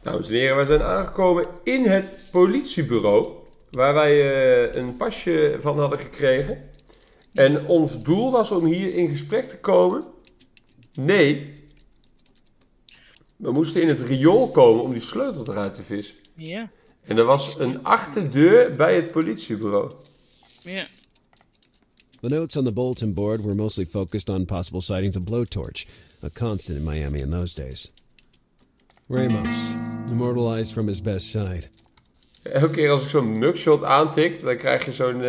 Dames en heren, wij zijn aangekomen in het politiebureau, waar wij een pasje van hadden gekregen. En ons doel was om hier in gesprek te komen. Nee, we moesten in het riool komen om die sleutel eruit te vissen. Ja. En er was een achterdeur bij het politiebureau. Ja. The notes on the bulletin board were mostly focused on possible sightings of blowtorch, a constant in Miami in those days. Ramos, immortalized from his best side. Elke keer als ik zo'n mugshot aantik, dan krijg je zo'n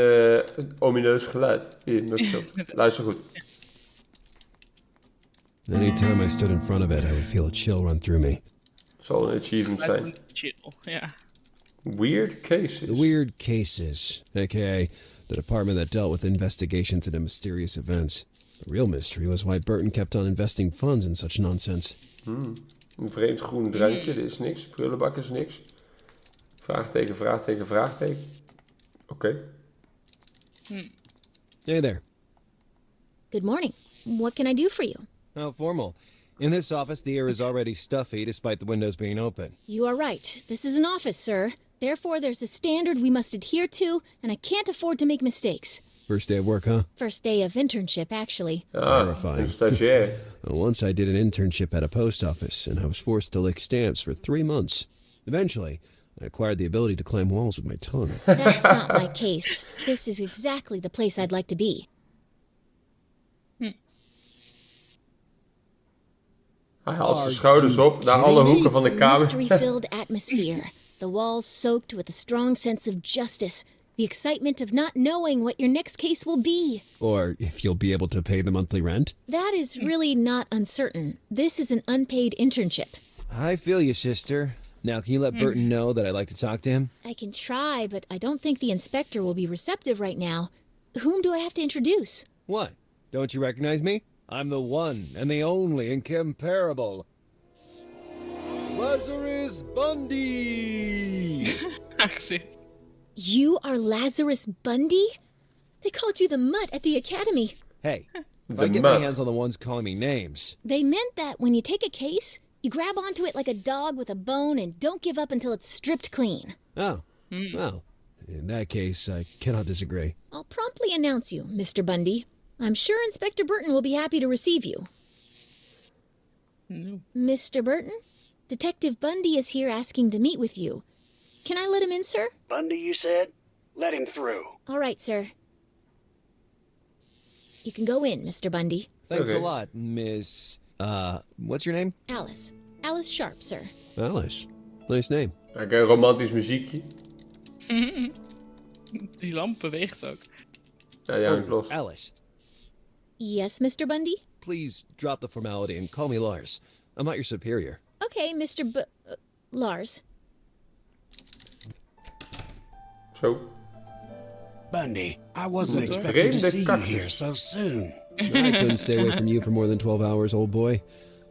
omineus geluid. Hier, mugshot. Luister goed. Anytime I stood in front of it, I would feel a chill run through me. Zal een achievement zijn. Chill, ja. Weird cases. The weird cases, aka the department that dealt with investigations into mysterious events. The real mystery was why Burton kept on investing funds in such nonsense. Een vreemd groen drankje, dit is niks. Prullenbak is niks. Vraagteken, vraagteken, vraagteken. Oké. Hey there. Good morning. What can I do for you? How formal. In this office, the air is already stuffy despite the windows being open. You are right. This is an office, sir. Therefore, there's a standard we must adhere to, and I can't afford to make mistakes. First day of work, huh? First day of internship, actually. Terrifying. Een stagiair. Once I did an internship at a post office, and I was forced to lick stamps for 3 months. Eventually, I acquired the ability to climb walls with my tongue. That's not my case. This is exactly the place I'd like to be. Hij haalt zijn schouders op naar alle hoeken van de A kamer. mystery-filled atmosphere. The walls soaked with a strong sense of justice. The excitement of not knowing what your next case will be. Or if you'll be able to pay the monthly rent. That is really not uncertain. This is an unpaid internship. I feel you, sister. Now, can you let Burton know that I'd like to talk to him? I can try, but I don't think the inspector will be receptive right now. Whom do I have to introduce? What? Don't you recognize me? I'm the one and the only incomparable Lazarus Bundy! Aangezien. You are Lazarus Bundy? They called you the mutt at the academy. Hey, if The I get my mutt. hands on the ones calling me names. They meant that when you take a case, you grab onto it like a dog with a bone and don't give up until it's stripped clean. Oh, well, in that case, I cannot disagree. I'll promptly announce you, Mr. Bundy. I'm sure Inspector Burton will be happy to receive you. No. Mr. Burton, Detective Bundy is here asking to meet with you. Can I let him in, sir? Bundy, you said? Let him through. All right, sir. You can go in, Mr. Bundy. Thanks Okay. a lot, Miss... what's your name? Alice. Alice Sharp, sir. Alice. Nice name. Kijk, een romantisch muziekje. Die lamp beweegt ook. Ja, die hangt los. Alice, Yes, Mr. Bundy? please drop the formality and call me Lars. I'm not your superior. Okay, Mr. Lars. Zo. Bundy, I wasn't Wat een expecting to vreemde see you cactus. here so soon. I couldn't stay away from you for more than 12 hours, old boy.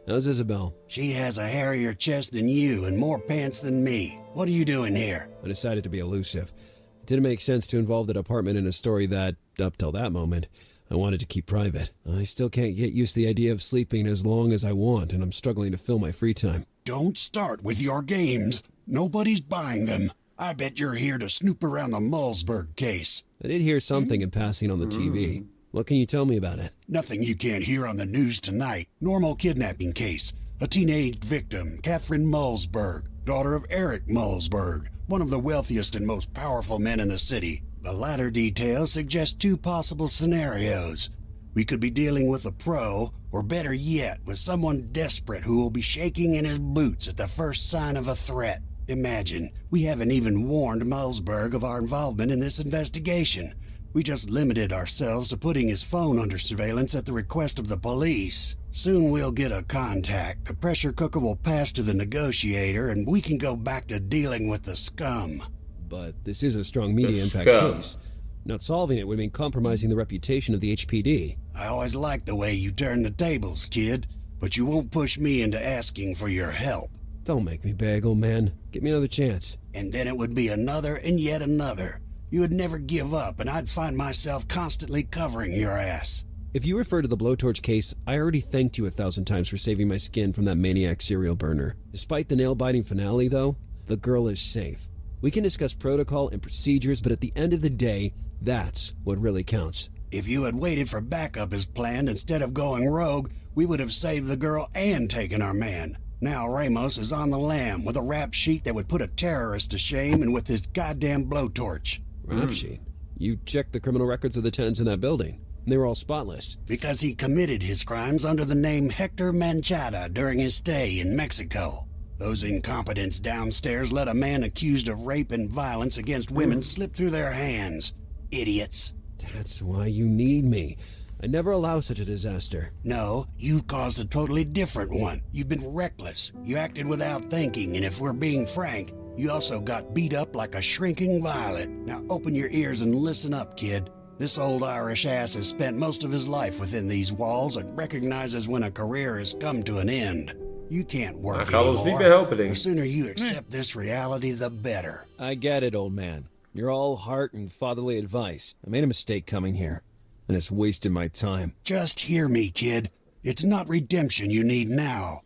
How's Isabel? She has a hairier chest than you and more pants than me. What are you doing here? I decided to be elusive. It didn't make sense to involve the department in a story that, up till that moment, I wanted to keep private. I still can't get used to the idea of sleeping as long as I want, and I'm struggling to fill my free time. Don't start with your games. Nobody's buying them. I bet you're here to snoop around the Mullsburg case. I did hear something in passing on the TV. What can you tell me about it? Nothing you can't hear on the news tonight. Normal kidnapping case. A teenage victim, Catherine Mullsburg, daughter of Eric Mullsburg, one of the wealthiest and most powerful men in the city. The latter details suggest two possible scenarios. We could be dealing with a pro, or better yet, with someone desperate who will be shaking in his boots at the first sign of a threat. Imagine, we haven't even warned Mullsburg of our involvement in this investigation. We just limited ourselves to putting his phone under surveillance at the request of the police. Soon we'll get a contact, the pressure cooker will pass to the negotiator, and we can go back to dealing with the scum. But this is a strong media impact scum. case. Not solving it would mean compromising the reputation of the HPD. I always liked the way you turn the tables, kid, but you won't push me into asking for your help. Don't make me beg, old man. Give me another chance. And then it would be another and yet another. You would never give up, and I'd find myself constantly covering your ass. If you refer to the blowtorch case, I already thanked you 1,000 times for saving my skin from that maniac serial burner. Despite the nail-biting finale, though, the girl is safe. We can discuss protocol and procedures, but at the end of the day, that's what really counts. If you had waited for backup as planned instead of going rogue, we would have saved the girl and taken our man. Now Ramos is on the lam with a rap sheet that would put a terrorist to shame and with his goddamn blowtorch. Rap sheet? You checked the criminal records of the tenants in that building. They were all spotless. Because he committed his crimes under the name Hector Manchada during his stay in Mexico. Those incompetents downstairs let a man accused of rape and violence against women slip through their hands. Idiots. That's why you need me. I never allow such a disaster. No, you've caused a totally different one. You've been reckless. You acted without thinking, and if we're being frank, you also got beat up like a shrinking violet. Now open your ears and listen up, kid. This old Irish ass has spent most of his life within these walls and recognizes when a career has come to an end. You can't work anymore. The sooner you accept this reality, the better. I get it, old man. You're all heart and fatherly advice. I made a mistake coming here, and it's wasted my time. Just hear me, kid. It's not redemption you need now.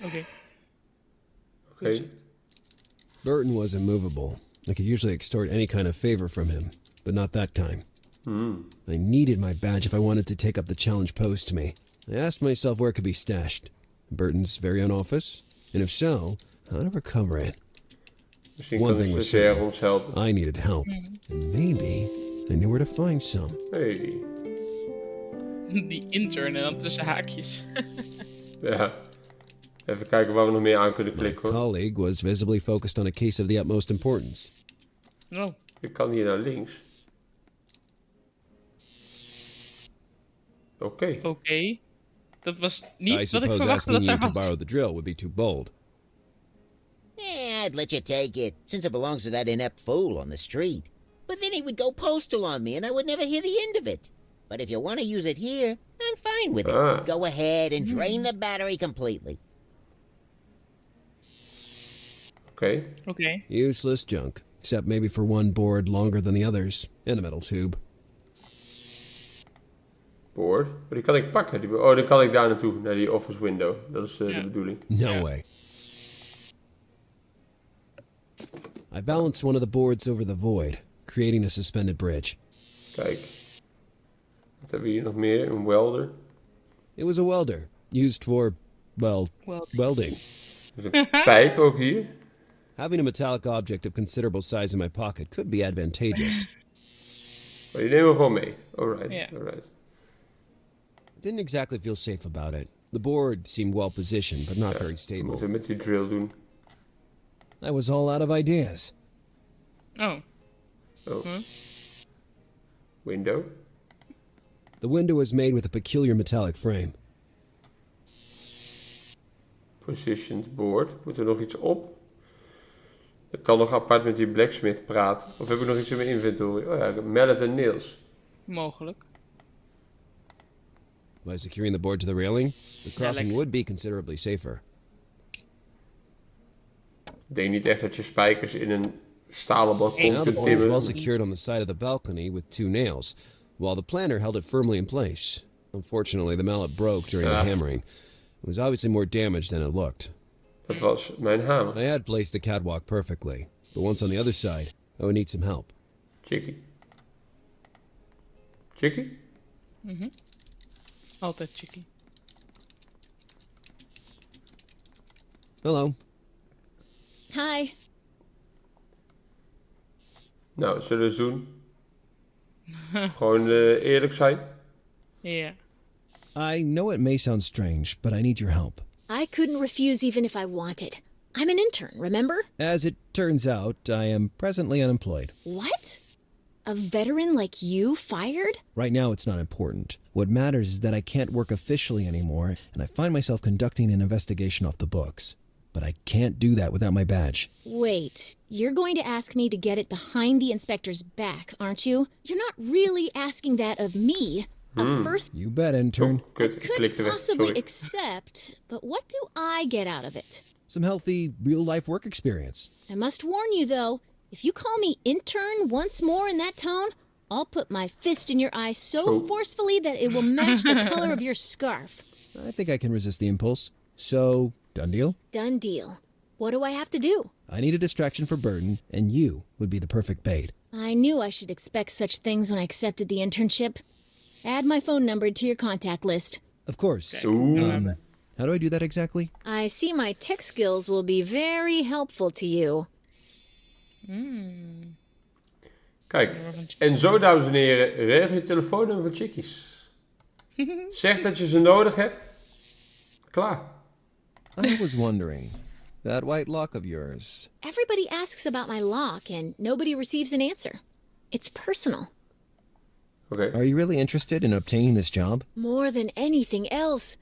Oké. Oké. Burton was immovable. I could usually extort any kind of favor from him, but not that time. I needed my badge if I wanted to take up the challenge posed to me. I asked myself where it could be stashed. Burton's very own office? And if so, how to recover it? Misschien One kan de thing was stagiair certain. ons helpen. I needed help. And maybe I knew where to find some. Hey. Die intern en dan tussen haakjes. Ja. Even kijken waar we nog meer aan kunnen My klikken hoor. colleague was visibly focused on a case of the utmost importance. Oh, Ik kan hier naar links. Oké. oké. Dat was I niet wat ik suppose verwachtte asking dat you er to was. borrow the drill would be too bold. I'd let you take it, since it belongs to that inept fool on the street. But then he would go postal on me, and I would never hear the end of it. But if you want to use it here, I'm fine with it. Ah. Go ahead and drain the battery completely. Oké. Oké. Useless junk, except maybe for one board longer than the others, and a metal tube. Board. Maar die kan ik pakken. Oh, dan kan ik daar naartoe. Naar die office window. Dat is de bedoeling. No Yeah. way. I balanced one of the boards over the void, creating a suspended bridge. Kijk. Wat hebben we hier nog meer? Een welder. It was a welder, used for, well, welding. Dus een pijp ook hier. Having a metallic object of considerable size in my pocket could be advantageous. Oh, die nemen we gewoon mee. Alright. Ja. Alright. Didn't exactly feel safe about it. The board seemed well positioned, but not very Wat stable. moeten we met die drill doen? I was all out of ideas. Oh, Oh. Window. The window was made with a peculiar metallic frame. Positions board. Moet er nog iets op? Ik kan nog apart met die blacksmith praten. Of heb ik nog iets in mijn inventory? Oh ja, mallet en nails. mogelijk. By securing the board to the railing, the crossing lekker. would be considerably safer. Ik denk niet echt dat je spijkers in een stalen balkon Now the kunt board was well timmen. secured on the side of the balcony with 2 nails, while the planter held it firmly in place. Unfortunately, the mallet broke during the hammering. It was obviously more damaged than it looked. Dat was mijn hamer. I had placed the catwalk perfectly, but once on the other side, I would need some help. Chickie. Chickie? Altijd chickie. Hello. Hi. Nou, zullen we doen? Gewoon eerlijk zijn. Ja. I know it may sound strange, but I need your help. I couldn't refuse even if I wanted. I'm an intern, remember? As it turns out, I am presently unemployed. What? A veteran like you fired? Right now, it's not important. What matters is that I can't work officially anymore, and I find myself conducting an investigation off the books. But I can't do that without my badge. Wait, you're going to ask me to get it behind the inspector's back, aren't you? You're not really asking that of me. A first You bet, intern. Oh, kut, ik could klikte weg. possibly Sorry. accept, but what do I get out of it? Some healthy, real-life work experience. I must warn you, though, if you call me intern once more in that tone, I'll put my fist in your eye so So- forcefully that it will match the color of your scarf. I think I can resist the impulse. So, done deal? Done deal. What do I have to do? I need a distraction for Burton, and you would be the perfect bait. I knew I should expect such things when I accepted the internship. Add my phone number to your contact list. Of course. Oeh. How do I do that exactly? I see my tech skills will be very helpful to you. Kijk, en zo, dames en heren, regel je telefoonnummer voor chickies. Zeg dat je ze nodig hebt. Klaar. I was wondering, that white lock of yours. Everybody asks about my lock and nobody receives an answer. It's personal. Oké. Are you really interested in obtaining this job? More than anything else.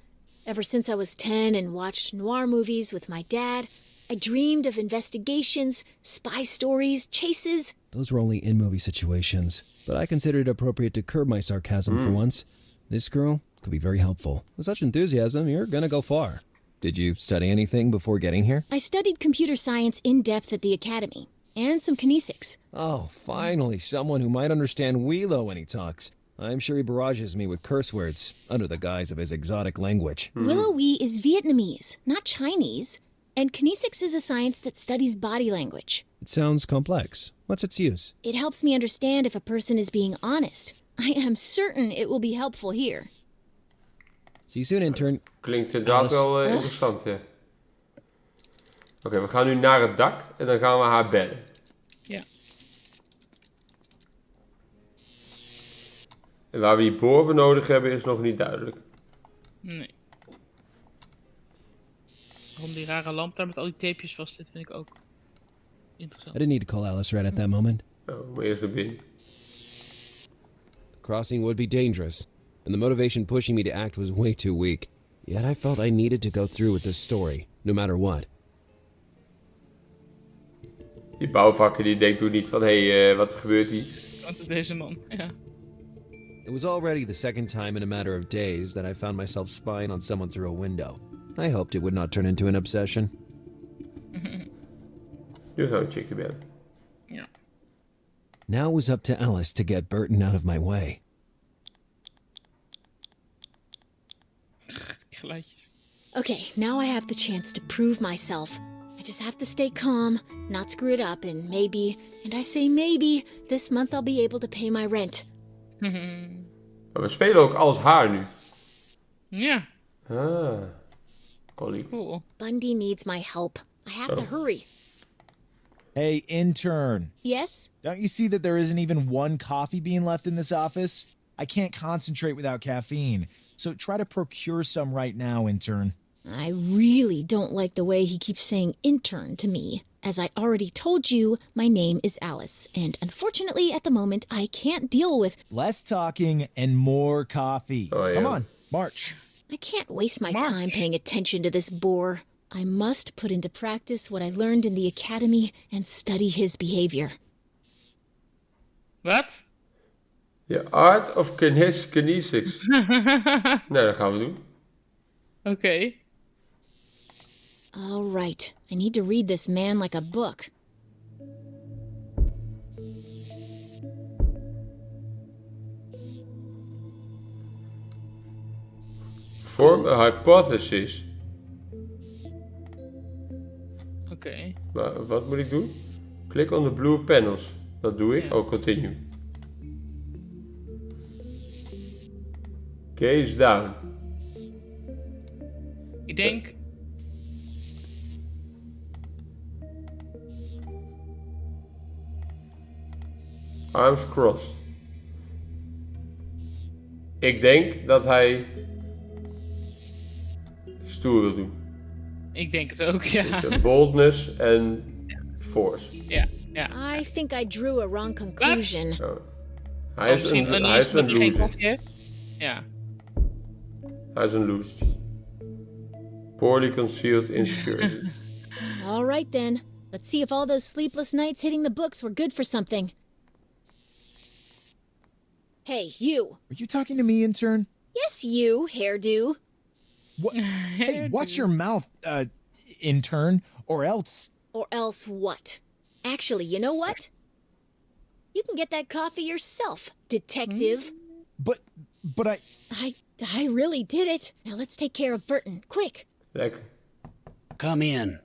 Ever since I was 10 and watched noir movies with my dad, I dreamed of investigations, spy stories, chases. Those were only in-movie situations, but I considered it appropriate to curb my sarcasm for once. This girl could be very helpful. With such enthusiasm, you're gonna go far. Did you study anything before getting here? I studied computer science in depth at the academy, and some kinesics. Oh, finally, someone who might understand Willow when he talks. I'm sure he barrages me with curse words under the guise of his exotic language. Willow-wee is Vietnamese, not Chinese. And kinesics is a science that studies body language. It sounds complex. What's its use? It helps me understand if a person is being honest. I am certain it will be helpful here. See you soon, intern. Klinkt inderdaad wel interessant, hè. Oké, we gaan nu naar het dak en dan gaan we haar bellen. Ja. En waar we die boor voor nodig hebben is nog niet duidelijk. Nee. Waarom die rare lamp daar met al die tapejes vast zit, vind ik ook I interessant. didn't need to call Alice right at that moment. Oh, maar eerst naar binnen. The crossing would be dangerous, and the motivation pushing me to act was way too weak. Yet I felt I needed to go through with this story, no matter what. Die bouwvakker die denkt toen niet van, hé, wat gebeurt hier? Want het deze man, ja. It was already the second time in a matter of days that I found myself spying on someone through a window. I hoped it would not turn into an obsession. Nu gaan we chickie bellen. Ja. Now it was up to Alice to get Burton out of my way. Geluidjes. Okay, now I have the chance to prove myself. I just have to stay calm, not screw it up, and maybe, and I say maybe, this month I'll be able to pay my rent. Maar we spelen ook als haar nu. Ja, Ah, Collie. cool. Bundy needs my help. I have to hurry. Hey, intern. Yes? Don't you see that there isn't even one coffee bean left in this office? I can't concentrate without caffeine. So try to procure some right now, intern. I really don't like the way he keeps saying intern to me. As I already told you, my name is Alice, and unfortunately at the moment I can't deal with... Less talking and more coffee. Oh, yeah. Come on, march. I can't waste my March. time paying attention to this bore. I must put into practice what I learned in the academy and study his behavior. Wat? The Art of Kinesics. Nee, dat gaan we doen. Oké. All right, I need to read this man like a book. Form a hypothesis. Oké. Maar wat moet ik doen? Click on the blue panels. Dat doe ik. Ja. Oh, continue. Gaze down. Ik denk... Arms crossed. Ik denk dat hij stoer wil doen. Ik denk het ook, ja. Dus boldness en force. Ja, ja. I think I drew a wrong conclusion. Zo. Hij is Misschien een uneasy dat hij geen loser. koffie heeft. Ja. Hij is een loser. Poorly concealed insecurity. All right then, let's see if all those sleepless nights hitting the books were good for something. Hey, you. Are you talking to me, intern? Yes, you, hairdo. What? Hey, watch your mouth, intern, or else. Or else what? Actually, you know what? You can get that coffee yourself, detective. But I really did it. Now let's take care of Burton, quick. Lekker. Come in.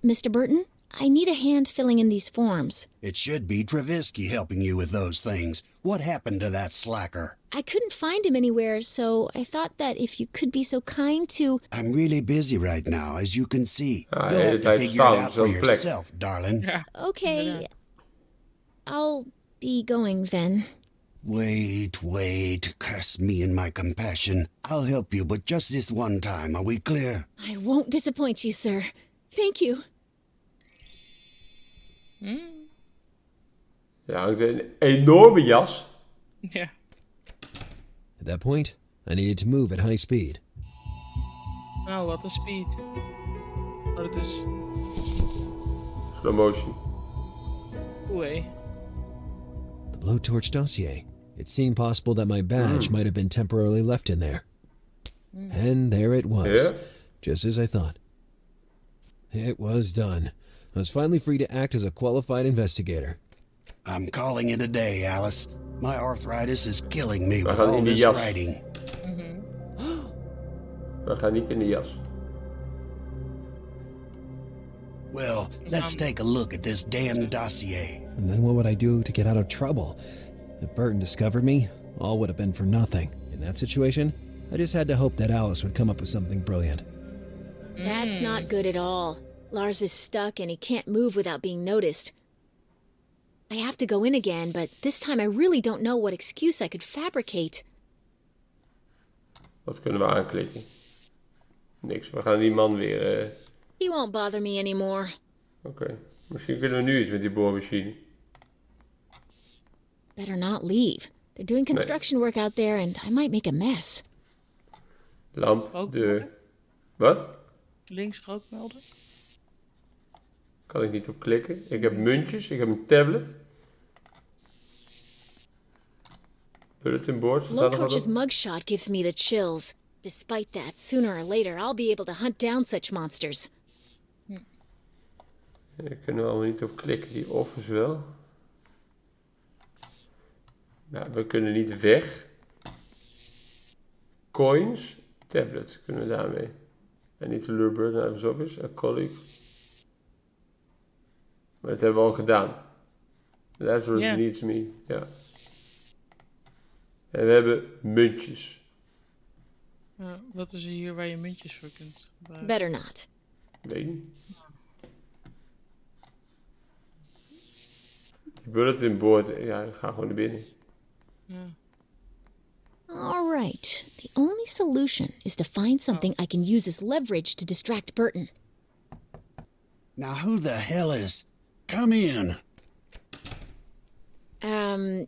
Mr. Burton, I need a hand filling in these forms. It should be Travisky helping you with those things. What happened to that slacker? I couldn't find him anywhere, so I thought that if you could be so kind to... I'm really busy right now, as you can see. Ah, You'll de have hele to tijd figure it staan out op for zo'n plek. yourself, darling. Ja. Okay, Inderdaad. I'll be going then. Wait. Curse me and my compassion. I'll help you, but just this one time. Are we clear? I won't disappoint you, sir. Thank you. Ja, hangt een enorme jas. Ja. At that point, I needed to move at high speed. Nou, wat een speed. Oh, dat is... Slow motion. Oei. The blowtorch dossier. It seemed possible that my badge might have been temporarily left in there. And there it was, Yeah. just as I thought. It was done. I was finally free to act as a qualified investigator. I'm calling it a day, Alice. My arthritis is killing me with gaan all in die this jas. writing. We gaan niet in de jas. Well, let's take a look at this damn dossier. And then what would I do to get out of trouble? If Burton discovered me, all would have been for nothing. In that situation, I just had to hope that Alice would come up with something brilliant. That's not good at all. Lars is stuck and he can't move without being noticed. I have to go in again, but this time I really don't know what excuse I could fabricate. Wat kunnen we aanklikken? Niks. We gaan die man weer... He won't bother me anymore. Oké. Misschien kunnen we nu iets met die boormachine. Better not leave. They're doing construction work out there and I might make a mess. Lamp, Rookmelder? deur. Wat? Links rookmelder. Kan ik niet op klikken. Ik heb muntjes, ik heb een tablet. Bulletin board. Staat daar nog wat Blowtorch's op? mugshot gives me the chills. Despite that, sooner or later I'll be able to hunt down such monsters. Daar kunnen we allemaal niet op klikken. Die offers wel. Nou, we kunnen niet weg. Coins. Tablet kunnen we daarmee. En niet de Lurebird en even office. A colleague. Maar dat hebben we al gedaan. That's what Ja. needs me. Ja. En we hebben muntjes. Ja, wat is er hier waar je muntjes voor kunt gebruiken? Better not. Weet niet. Die bulletin board. Ja, ik ga gewoon naar binnen. Ja. All right. The only solution is to find something I can use as leverage to distract Burton. Now who the hell is... Come in.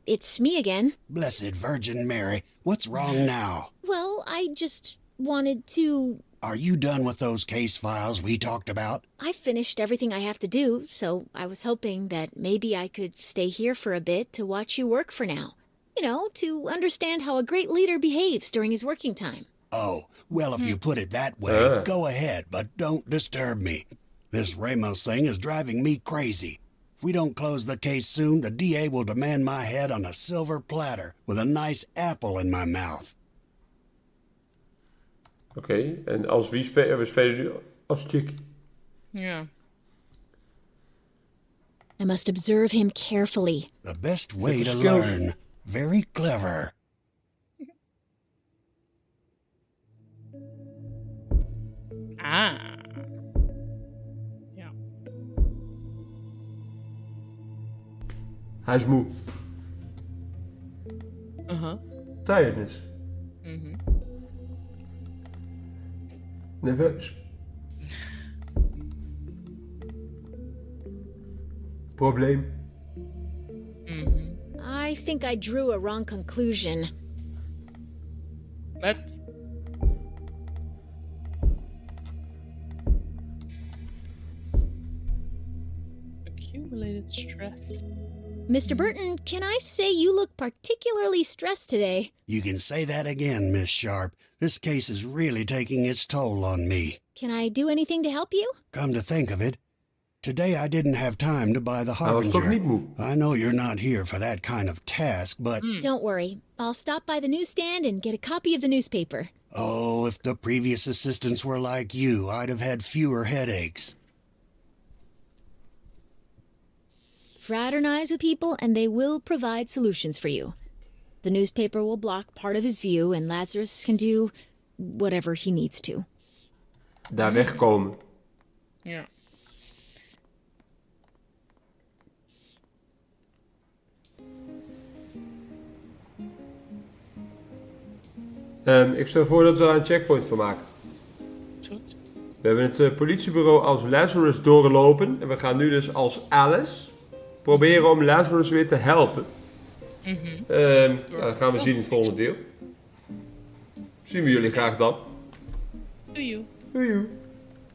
It's me again. Blessed Virgin Mary. What's wrong now? Well, I just wanted to... Are you done with those case files we talked about? I finished everything I have to do, so I was hoping that maybe I could stay here for a bit to watch you work for now. You know, to understand how a great leader behaves during his working time. Oh, well, if you put it that way, go ahead, but don't disturb me. This Ramos thing is driving me crazy. If we don't close the case soon, the DA will demand my head on a silver platter with a nice apple in my mouth. Oké, en als wie spelen? We spelen nu als Chick. Ja. I must observe him carefully. The best way to skills. learn. Very clever. Ah. Ja. Hij is moe. Tiredness. Nerveus. Probleem. I think I drew a wrong conclusion. Met... Accumulated stress. Mr. Burton, can I say you look particularly stressed today? You can say that again, Miss Sharp. This case is really taking its toll on me. Can I do anything to help you? Come to think of it, Today I didn't have time to buy the Hij was toch niet Harbinger. moe. I know you're not here for that kind of task, but... Don't worry. I'll stop by the newsstand and get a copy of the newspaper. Oh, if the previous assistants were like you, I'd have had fewer headaches. Fraternize with people and they will provide solutions for you. The newspaper will block part of his view and Lazarus can do whatever he needs to. Daar wegkomen. Ja. Ik stel voor dat we daar een checkpoint van maken. Is goed. We hebben het politiebureau als Lazarus doorlopen. En we gaan nu dus als Alice proberen om Lazarus weer te helpen. Dat gaan we zien in het volgende deel. Zien we jullie graag dan. Doei. Doei.